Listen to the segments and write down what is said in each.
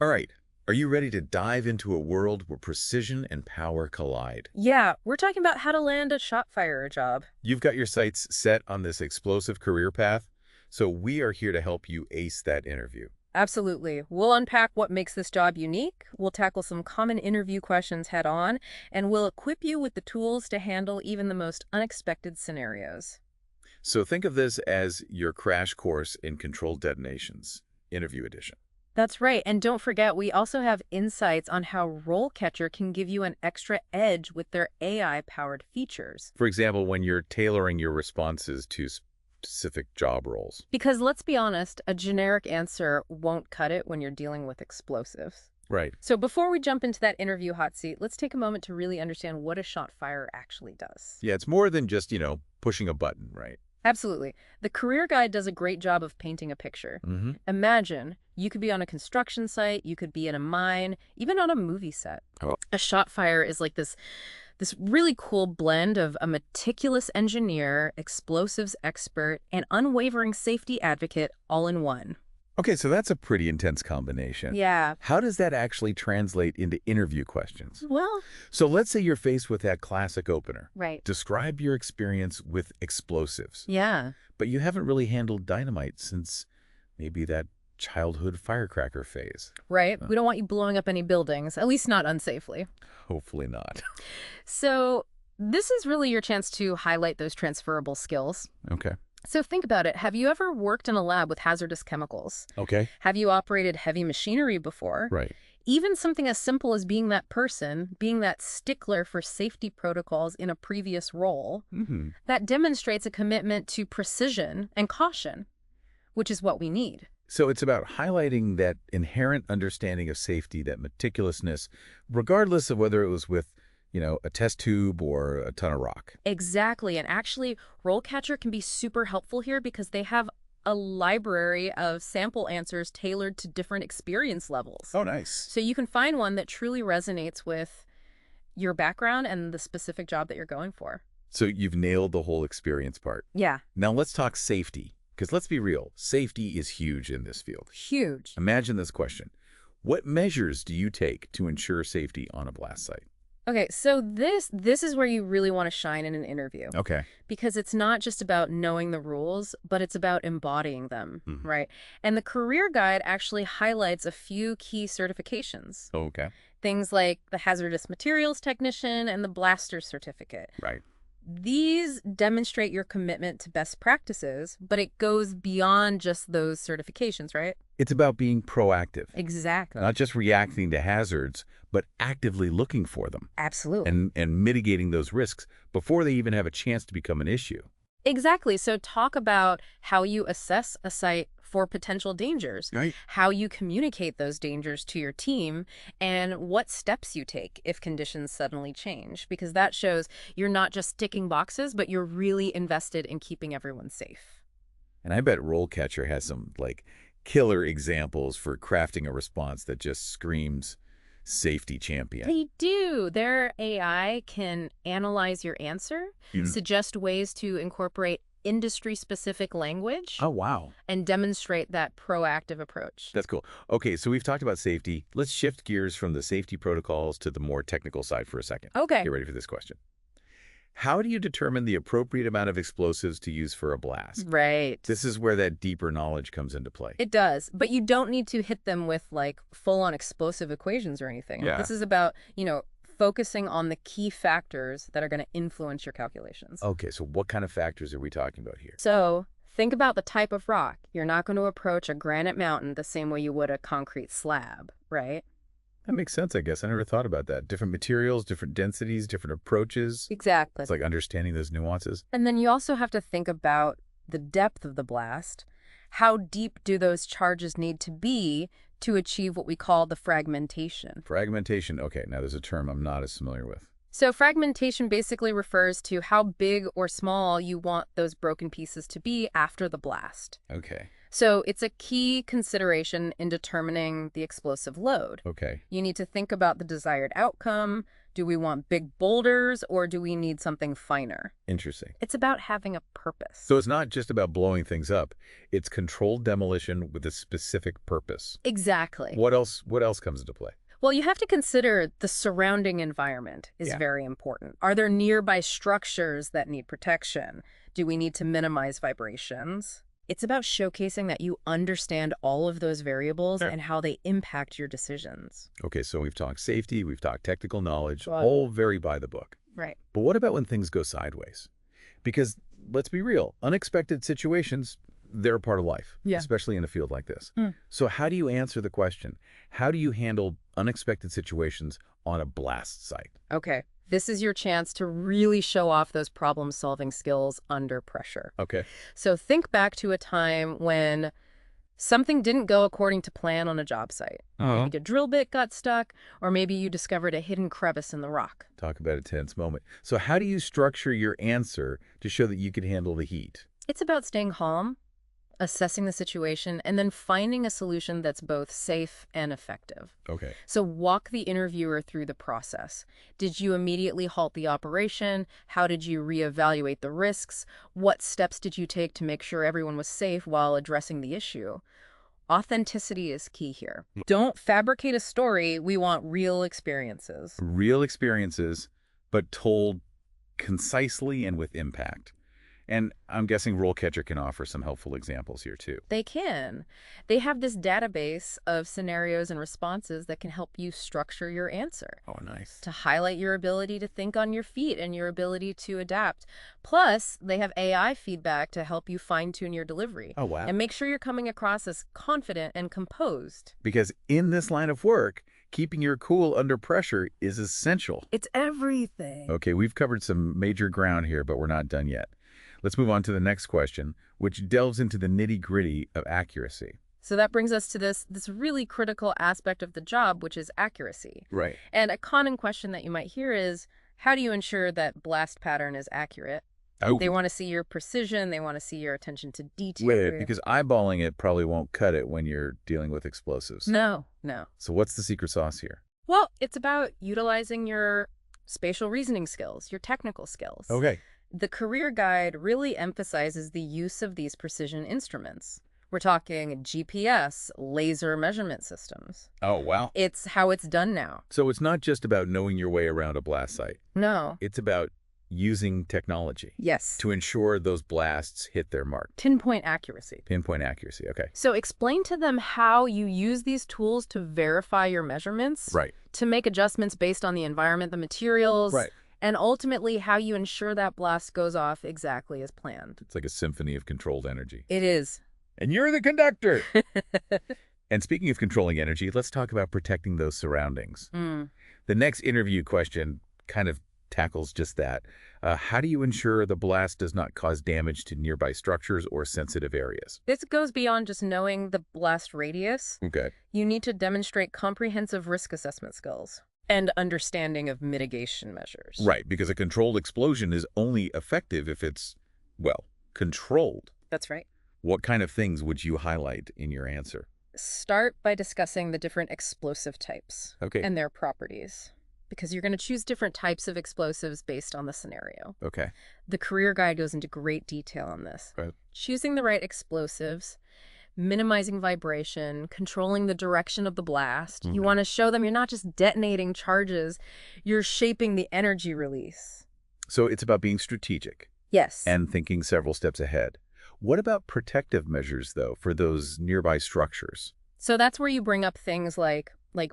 All right, are you ready to dive into a world where precision and power collide? Yeah, we're talking about how to land a Shotfirer job. You've got your sights set on this explosive career path, so we are here to help you ace that interview. Absolutely. We'll unpack what makes this job unique, we'll tackle some common interview questions head on, and we'll equip you with the tools to handle even the most unexpected scenarios. So think of this as your crash course in controlled detonations, interview edition. That's right. And don't forget, we also have insights on how RoleCatcher can give you an extra edge with their AI-powered features. For example, when you're tailoring your responses to specific job roles. Because let's be honest, a generic answer won't cut it when you're dealing with explosives. Right. So before we jump into that interview hot seat, let's take a moment to really understand what a shot firer actually does. Yeah, it's more than just, pushing a button, right? Absolutely. The career guide does a great job of painting a picture. Mm-hmm. Imagine you could be on a construction site, you could be in a mine, even on a movie set. Oh. A shot firer is like this really cool blend of a meticulous engineer, explosives expert, and unwavering safety advocate all in one. Okay, so that's a pretty intense combination. Yeah. How does that actually translate into interview questions? Well, So let's say you're faced with that classic opener. right. Describe your experience with explosives. Yeah. But you haven't really handled dynamite since maybe that childhood firecracker phase. Right. We don't want you blowing up any buildings, at least not unsafely. Hopefully not. So this is really your chance to highlight those transferable skills. Okay. So think about it. Have you ever worked in a lab with hazardous chemicals? Okay. Have you operated heavy machinery before? Right. Even something as simple as being that person, being that stickler for safety protocols in a previous role, Mm-hmm. that demonstrates a commitment to precision and caution, which is what we need. So it's about highlighting that inherent understanding of safety, that meticulousness, regardless of whether it was with, a test tube or a ton of rock. Exactly. And actually, RoleCatcher can be super helpful here because they have a library of sample answers tailored to different experience levels. Oh, nice. So you can find one that truly resonates with your background and the specific job that you're going for. So you've nailed the whole experience part. Yeah, Now let's talk safety, because let's be real, safety is huge in this field. huge. Imagine this question. What measures do you take to ensure safety on a blast site? Okay, so this is where you really want to shine in an interview Okay. because it's not just about knowing the rules, but it's about embodying them, right? And the career guide actually highlights a few key certifications. Okay. Things like the hazardous materials technician and the blaster certificate. Right. These demonstrate your commitment to best practices, but it goes beyond just those certifications, right? It's about being proactive, Exactly. not just reacting to hazards, but actively looking for them Absolutely. and mitigating those risks before they even have a chance to become an issue. Exactly. So talk about how you assess a site for potential dangers, Right. how you communicate those dangers to your team, and what steps you take if conditions suddenly change, because that shows you're not just ticking boxes, but you're really invested in keeping everyone safe. And I bet RoleCatcher has some, killer examples for crafting a response that just screams safety champion. They do. Their AI can analyze your answer, suggest ways to incorporate industry-specific language, Oh, wow. and demonstrate that proactive approach. That's cool. Okay, so we've talked about safety. Let's shift gears from the safety protocols to the more technical side for a second. Okay. Get ready for this question. How do you determine the appropriate amount of explosives to use for a blast? Right. This is where that deeper knowledge comes into play. It does, but you don't need to hit them with like full-on explosive equations or anything. Yeah. This is about, focusing on the key factors that are going to influence your calculations. Okay, so what kind of factors are we talking about here? So think about the type of rock. You're not going to approach a granite mountain the same way you would a concrete slab, right? That makes sense, I guess. I never thought about that. Different materials, different densities, different approaches. Exactly. It's like understanding those nuances. And then you also have to think about the depth of the blast. How deep do those charges need to be to achieve what we call the fragmentation? Fragmentation. Okay, now there's a term I'm not as familiar with. So fragmentation basically refers to how big or small you want those broken pieces to be after the blast. Okay. So it's a key consideration in determining the explosive load. Okay. You need to think about the desired outcome. Do we want big boulders or do we need something finer? Interesting. It's about having a purpose. So it's not just about blowing things up. It's controlled demolition with a specific purpose. Exactly. What else comes into play? Well, you have to consider the surrounding environment is very important. Are there nearby structures that need protection? Do we need to minimize vibrations? It's about showcasing that you understand all of those variables and how they impact your decisions. Okay, so we've talked safety, we've talked technical knowledge, Right. all very by the book. Right. But what about when things go sideways? Because let's be real, unexpected situations, they're a part of life, especially in a field like this. So how do you answer the question? How do you handle unexpected situations on a blast site? Okay. This is your chance to really show off those problem-solving skills under pressure. Okay. So think back to a time when something didn't go according to plan on a job site. Maybe a drill bit got stuck, or maybe you discovered a hidden crevice in the rock. Talk about a tense moment. So how do you structure your answer to show that you can handle the heat? It's about staying calm, assessing the situation, and then finding a solution that's both safe and effective. Okay. So walk the interviewer through the process. Did you immediately halt the operation? How did you reevaluate the risks? What steps did you take to make sure everyone was safe while addressing the issue? Authenticity is key here. Don't fabricate a story. We want real experiences. Real experiences, but told concisely and with impact. And I'm guessing RoleCatcher can offer some helpful examples here, too. They can. They have this database of scenarios and responses that can help you structure your answer. Oh, nice. To highlight your ability to think on your feet and your ability to adapt. Plus, they have AI feedback to help you fine-tune your delivery. Oh, wow. And make sure you're coming across as confident and composed. Because in this line of work, keeping your cool under pressure is essential. It's everything. Okay, we've covered some major ground here, but we're not done yet. Let's move on to the next question, which delves into the nitty-gritty of accuracy. So that brings us to this really critical aspect of the job, which is accuracy. Right. And a common question that you might hear is, how do you ensure that blast pattern is accurate? Oh. They want to see your precision. They want to see your attention to detail. Wait, because eyeballing it probably won't cut it when you're dealing with explosives. No. So what's the secret sauce here? Well, it's about utilizing your spatial reasoning skills, your technical skills. Okay. The career guide really emphasizes the use of these precision instruments. We're talking GPS, laser measurement systems. Oh, wow. It's how it's done now. So it's not just about knowing your way around a blast site. No. It's about using technology. Yes. To ensure those blasts hit their mark. Pinpoint accuracy. Pinpoint accuracy, okay. So explain to them how you use these tools to verify your measurements. Right. To make adjustments based on the environment, the materials. Right. And ultimately how you ensure that blast goes off exactly as planned. It's like a symphony of controlled energy. It is. And you're the conductor. And speaking of controlling energy, let's talk about protecting those surroundings. The next interview question kind of tackles just that. How do you ensure the blast does not cause damage to nearby structures or sensitive areas? This goes beyond just knowing the blast radius. Okay. You need to demonstrate comprehensive risk assessment skills and understanding of mitigation measures. Right, because a controlled explosion is only effective if it's, well, controlled. That's right. What kind of things would you highlight in your answer? Start by discussing the different explosive types and their properties, because you're going to choose different types of explosives based on the scenario. Okay. The career guide goes into great detail on this. Right. Choosing the right explosives, minimizing vibration, controlling the direction of the blast. You want to show them you're not just detonating charges, you're shaping the energy release. So it's about being strategic. Yes. And thinking several steps ahead. What about protective measures, though, for those nearby structures? So that's where you bring up things like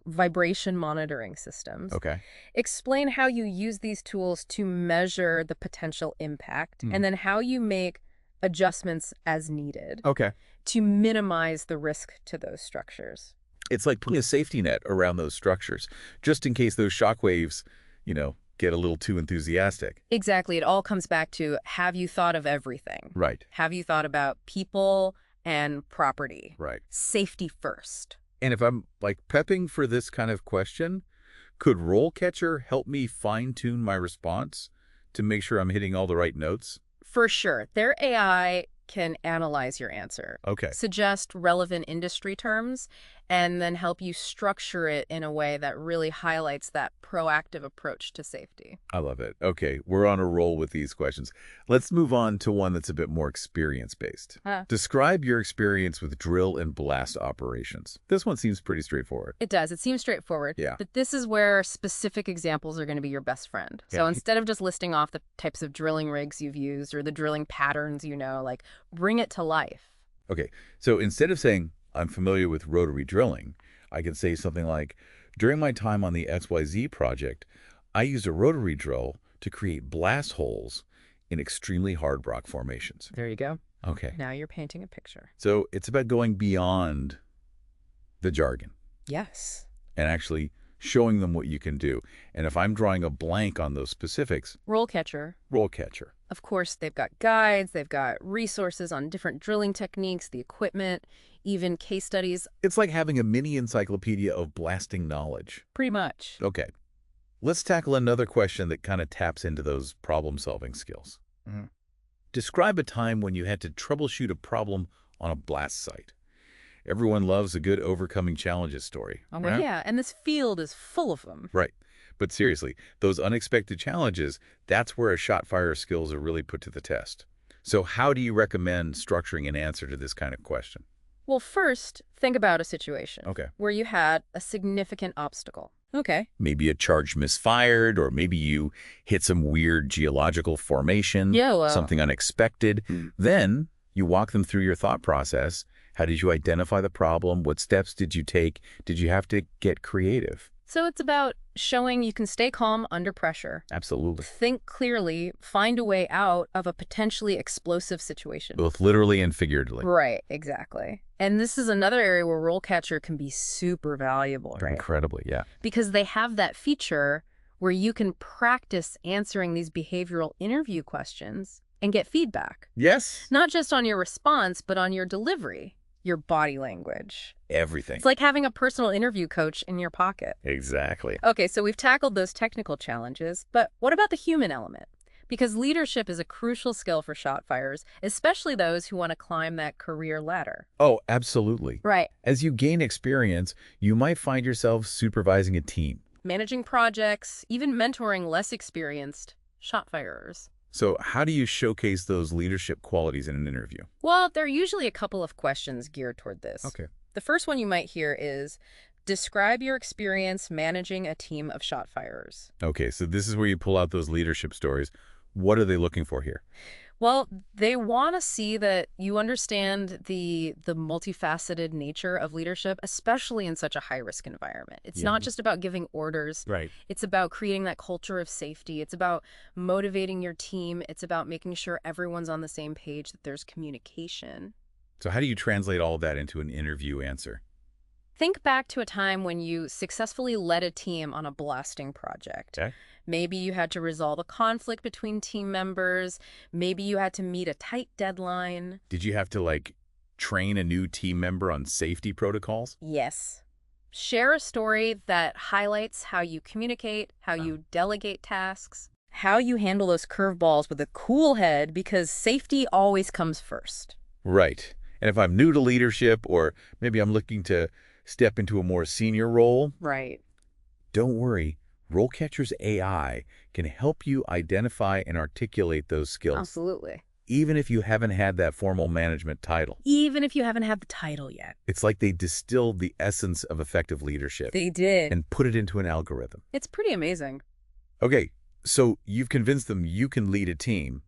vibration monitoring systems. Okay. Explain how you use these tools to measure the potential impact, and then how you make adjustments as needed. Okay. To minimize the risk to those structures. It's like putting a safety net around those structures, just in case those shock waves, get a little too enthusiastic. Exactly. It all comes back to, have you thought of everything? Right. Have you thought about people and property? Right. Safety first. And if I'm prepping for this kind of question, could RoleCatcher help me fine-tune my response to make sure I'm hitting all the right notes? For sure. Their AI can analyze your answer. Okay. Suggest relevant industry terms, and then help you structure it in a way that really highlights that proactive approach to safety. I love it. Okay, we're on a roll with these questions. Let's move on to one that's a bit more experience-based. Describe your experience with drill and blast operations. This one seems pretty straightforward. It does. It seems straightforward. Yeah. But this is where specific examples are going to be your best friend. So Yeah. instead of just listing off the types of drilling rigs you've used or the drilling patterns you know, like bring it to life. Okay, so instead of saying, I'm familiar with rotary drilling, I can say something like, during my time on the XYZ project, I used a rotary drill to create blast holes in extremely hard rock formations. There you go. Okay. Now you're painting a picture. So it's about going beyond the jargon Yes. and actually showing them what you can do. And if I'm drawing a blank on those specifics, RoleCatcher. RoleCatcher. Of course, they've got guides, they've got resources on different drilling techniques, the equipment, even case studies. It's like having a mini encyclopedia of blasting knowledge. Pretty much. Okay. Let's tackle another question that kind of taps into those problem-solving skills. Describe a time when you had to troubleshoot a problem on a blast site. Everyone loves a good overcoming challenges story. Oh, well, yeah, and this field is full of them. Right. But seriously, those unexpected challenges, that's where a Shotfirer skills are really put to the test. So how do you recommend structuring an answer to this kind of question? Well, first, think about a situation Okay. where you had a significant obstacle. Okay. Maybe a charge misfired, or maybe you hit some weird geological formation, Yeah, well. something unexpected. Then you walk them through your thought process. How did you identify the problem? What steps did you take? Did you have to get creative? So it's about showing you can stay calm under pressure. Absolutely. Think clearly, find a way out of a potentially explosive situation. Both literally and figuratively. Right, exactly. And this is another area where RoleCatcher can be super valuable, right? Incredibly, yeah. Because they have that feature where you can practice answering these behavioral interview questions and get feedback. Yes. Not just on your response, but on your delivery, your body language. Everything. It's like having a personal interview coach in your pocket. Exactly. Okay, so we've tackled those technical challenges, but what about the human element? Because leadership is a crucial skill for Shotfirers, especially those who want to climb that career ladder. Oh, absolutely. Right. As you gain experience, you might find yourself supervising a team. Managing projects, even mentoring less experienced Shotfirers. So how do you showcase those leadership qualities in an interview? Well, there are usually a couple of questions geared toward this. Okay. The first one you might hear is, describe your experience managing a team of Shotfirers. Okay, so this is where you pull out those leadership stories. What are they looking for here? Well, they want to see that you understand the multifaceted nature of leadership, especially in such a high-risk environment. It's not just about giving orders. Right. It's about creating that culture of safety. It's about motivating your team. It's about making sure everyone's on the same page, that there's communication. So how do you translate all of that into an interview answer? Think back to a time when you successfully led a team on a blasting project. Okay. Maybe you had to resolve a conflict between team members. Maybe you had to meet a tight deadline. Did you have to, like, train a new team member on safety protocols? Yes. Share a story that highlights how you communicate, how you delegate tasks, how you handle those curveballs with a cool head, because safety always comes first. Right. And if I'm new to leadership, or maybe I'm looking to step into a more senior role, Right. don't worry. RoleCatcher's AI can help you identify and articulate those skills, Absolutely. even if you haven't had that formal management title. Even if you haven't had the title yet. It's like they distilled the essence of effective leadership They did. and put it into an algorithm. It's pretty amazing. Okay, so you've convinced them you can lead a team,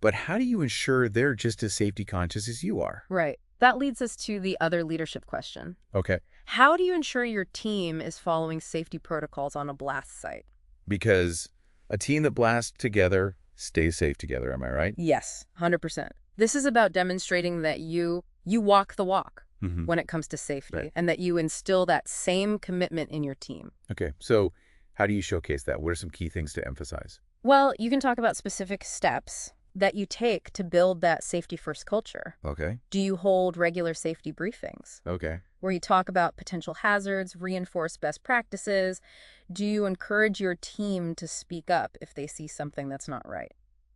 but how do you ensure they're just as safety conscious as you are? Right. That leads us to the other leadership question. Okay. How do you ensure your team is following safety protocols on a blast site? Because a team that blasts together stays safe together, am I right? Yes, 100%. This is about demonstrating that you walk the walk when it comes to safety, Right. and that you instill that same commitment in your team. Okay, so how do you showcase that? What are some key things to emphasize? Well, you can talk about specific steps that you take to build that safety-first culture. Okay. Do you hold regular safety briefings Okay. where you talk about potential hazards, reinforce best practices? Do you encourage your team to speak up if they see something that's not right?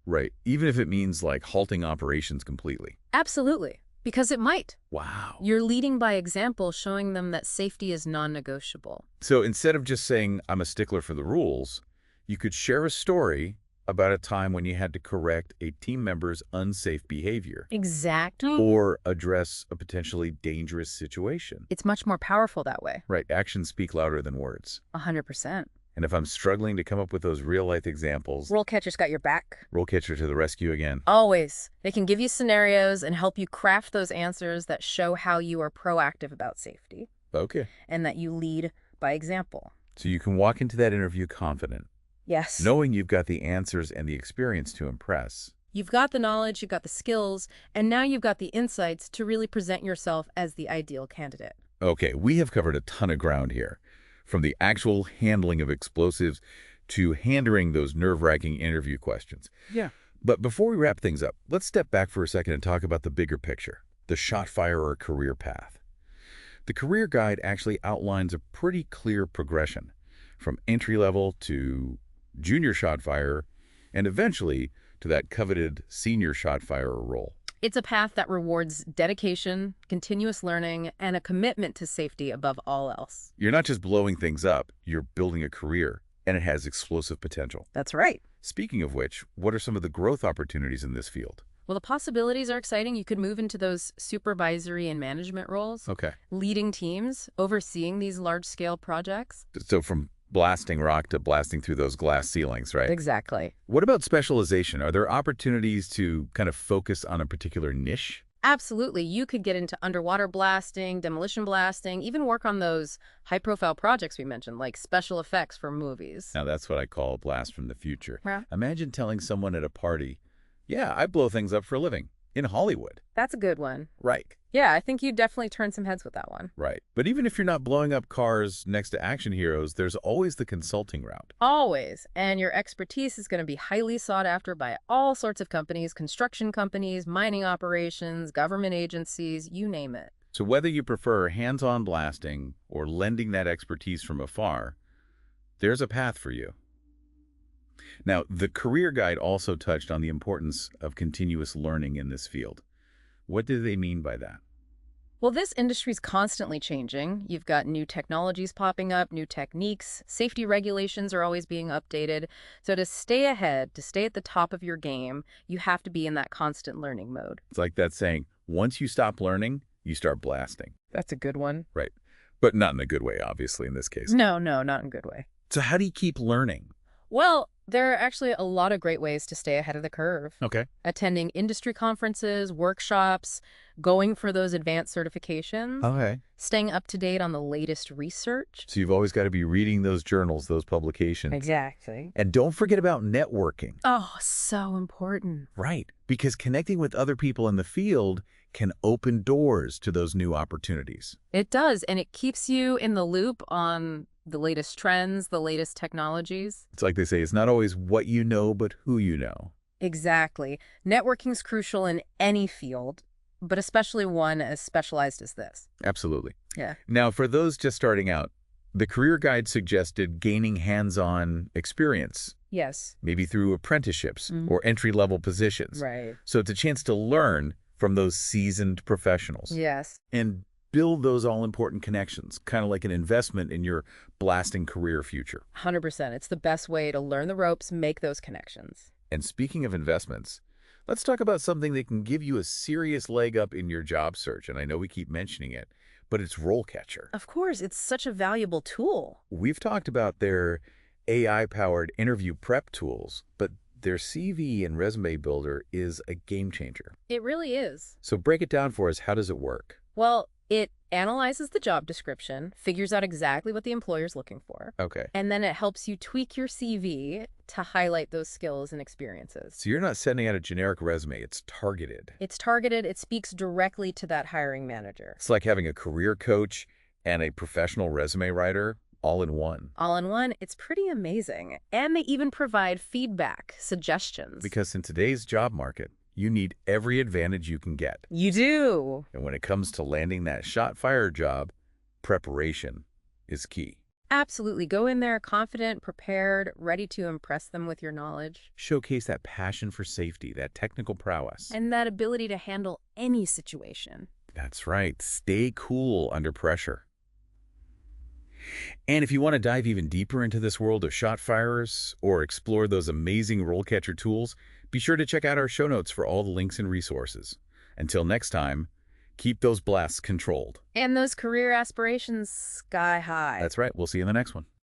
Right. Even if it means like halting operations completely. Absolutely. Because it might. Wow. You're leading by example, showing them that safety is non-negotiable. So instead of just saying, I'm a stickler for the rules, you could share a story about a time when you had to correct a team member's unsafe behavior. Exactly. Or address a potentially dangerous situation. It's much more powerful that way. Right. Actions speak louder than words. 100%. And if I'm struggling to come up with those real-life examples, RoleCatcher's got your back. RoleCatcher to the rescue again. Always. They can give you scenarios and help you craft those answers that show how you are proactive about safety. Okay. And that you lead by example. So you can walk into that interview confident, Yes. knowing you've got the answers and the experience to impress. You've got the knowledge, you've got the skills, and now you've got the insights to really present yourself as the ideal candidate. Okay, we have covered a ton of ground here, from the actual handling of explosives to handling those nerve-wracking interview questions. Yeah. But before we wrap things up, let's step back for a second and talk about the bigger picture, the Shotfirer career path. The career guide actually outlines a pretty clear progression, from entry-level to junior Shotfirer, and eventually to that coveted senior Shotfirer role. It's a path that rewards dedication, continuous learning, and a commitment to safety above all else. You're not just blowing things up, you're building a career, and it has explosive potential. That's right. Speaking of which, what are some of the growth opportunities in this field? Well, the possibilities are exciting. You could move into those supervisory and management roles, Okay. leading teams, overseeing these large-scale projects. So from blasting rock to blasting through those glass ceilings, right? Exactly. What about specialization? Are there opportunities to kind of focus on a particular niche? Absolutely. You could get into underwater blasting, demolition blasting, even work on those high-profile projects we mentioned, like special effects for movies. Now, that's what I call a blast from the future. Yeah. Imagine telling someone at a party, yeah, I blow things up for a living in Hollywood. That's a good one. Right. Yeah, I think you'd definitely turn some heads with that one. Right. But even if you're not blowing up cars next to action heroes, there's always the consulting route. Always. And your expertise is going to be highly sought after by all sorts of companies, construction companies, mining operations, government agencies, you name it. So whether you prefer hands-on blasting or lending that expertise from afar, there's a path for you. Now, the career guide also touched on the importance of continuous learning in this field. What do they mean by that? Well, this industry's constantly changing. You've got new technologies popping up, new techniques, safety regulations are always being updated. So to stay ahead, to stay at the top of your game, you have to be in that constant learning mode. It's like that saying, once you stop learning, you start blasting. That's a good one. Right. But not in a good way, obviously, in this case. No, not in a good way. So how do you keep learning? Well, there are actually a lot of great ways to stay ahead of the curve. Okay. Attending industry conferences, workshops, going for those advanced certifications, Okay. staying up to date on the latest research. So you've always got to be reading those journals, those publications. Exactly. And don't forget about networking. Oh, so important. Right. Because connecting with other people in the field can open doors to those new opportunities. It does, and it keeps you in the loop on the latest trends, the latest technologies. It's like they say, it's not always what you know, but who you know. Exactly. Networking's crucial in any field, but especially one as specialized as this. Absolutely. Yeah. Now, for those just starting out, the career guide suggested gaining hands-on experience, Yes. maybe through apprenticeships or entry-level positions. Right. So it's a chance to learn from those seasoned professionals. Yes. And build those all-important connections, kind of like an investment in your blasting career future. 100%. It's the best way to learn the ropes, make those connections. And speaking of investments, let's talk about something that can give you a serious leg up in your job search. And I know we keep mentioning it, but it's RoleCatcher. Of course, it's such a valuable tool. We've talked about their AI-powered interview prep tools, but their CV and resume builder is a game changer. It really is. So break it down for us. How does it work? Well, it analyzes the job description, figures out exactly what the employer's looking for, Okay. and then it helps you tweak your CV to highlight those skills and experiences. So you're not sending out a generic resume. It's targeted. It's targeted. It speaks directly to that hiring manager. It's like having a career coach and a professional resume writer all in one. All in one, it's pretty amazing. And they even provide feedback, suggestions. Because in today's job market, you need every advantage you can get. You do. And when it comes to landing that Shotfirer job, preparation is key. Absolutely. Go in there confident, prepared, ready to impress them with your knowledge. Showcase that passion for safety, that technical prowess. And that ability to handle any situation. That's right. Stay cool under pressure. And if you want to dive even deeper into this world of shotfirers or explore those amazing RoleCatcher tools, be sure to check out our show notes for all the links and resources. Until next time, keep those blasts controlled. And those career aspirations sky high. That's right. We'll see you in the next one.